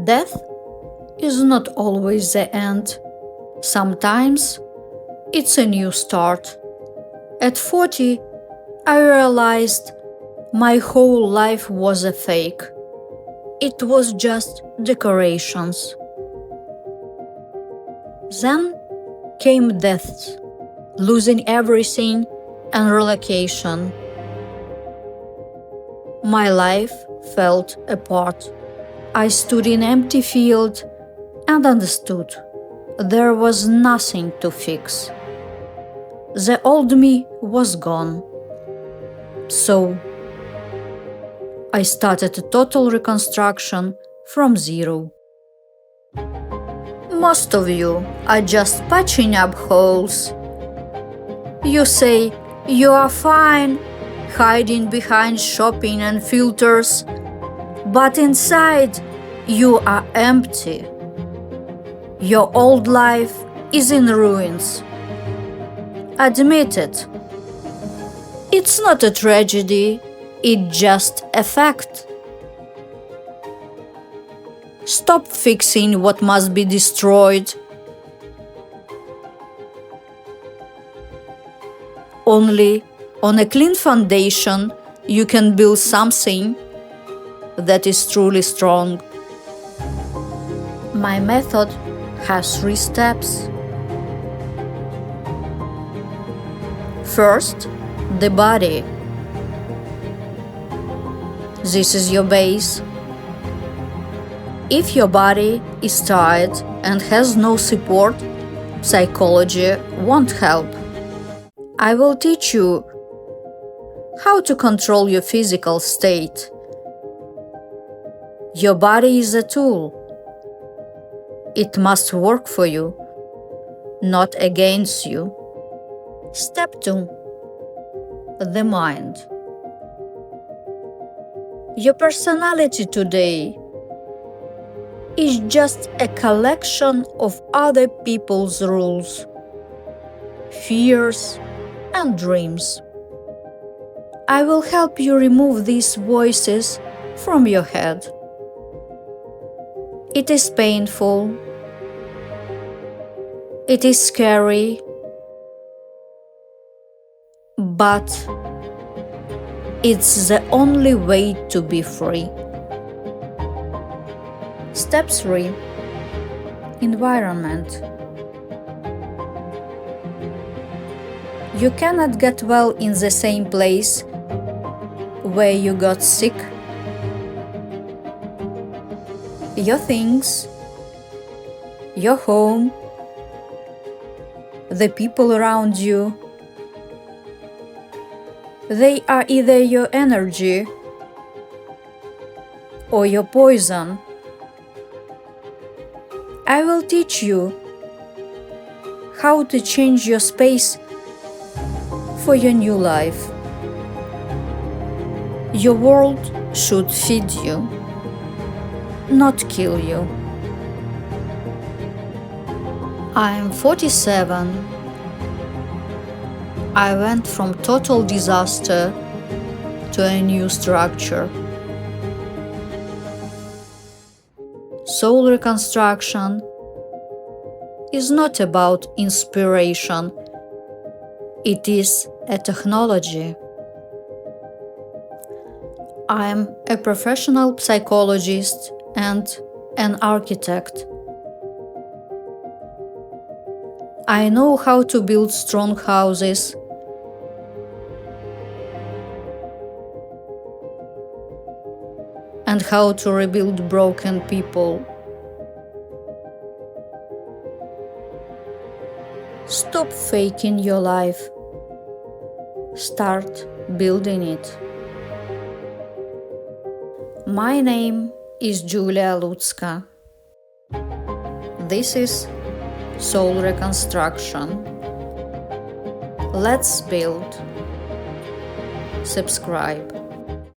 Death is not always the end. Sometimes it's a new start. At 40, I realized my whole life was a fake. It was just decorations. Then came death, losing everything and relocation. My life fell apart. I stood in an empty field and understood there was nothing to fix. The old me was gone. So I started a total reconstruction from zero. Most of you are just patching up holes. You say you are fine, hiding behind shopping and filters, but inside you are empty. Your old life is in ruins. Admit it. It's not a tragedy, it's just a fact. Stop fixing what must be destroyed. Only on a clean foundation you can build something that is truly strong. My method has 3 steps. First, the body. This is your base. If your body is tired and has no support, psychology won't help. I will teach you how to control your physical state. Your body is a tool. It must work for you, not against you. Step 2. The mind. Your personality today is just a collection of other people's rules, fears, and dreams. I will help you remove these voices from your head. It is painful. It is scary. But it's the only way to be free. Step 3. Environment. You cannot get well in the same place where you got sick. Your things, your home, the people around you, they are either your energy or your poison. I will teach you how to change your space for your new life. Your world should feed you, not kill you. I am 47. I went from total disaster to a new structure. Soul Reconstruction is not about inspiration. It is a technology. I am a professional psychologist and an architect. I know how to build strong houses, and how to rebuild broken people. Stop faking your life. Start building it. My name is Julia Lutzka. This is Soul Reconstruction. Let's build. Subscribe.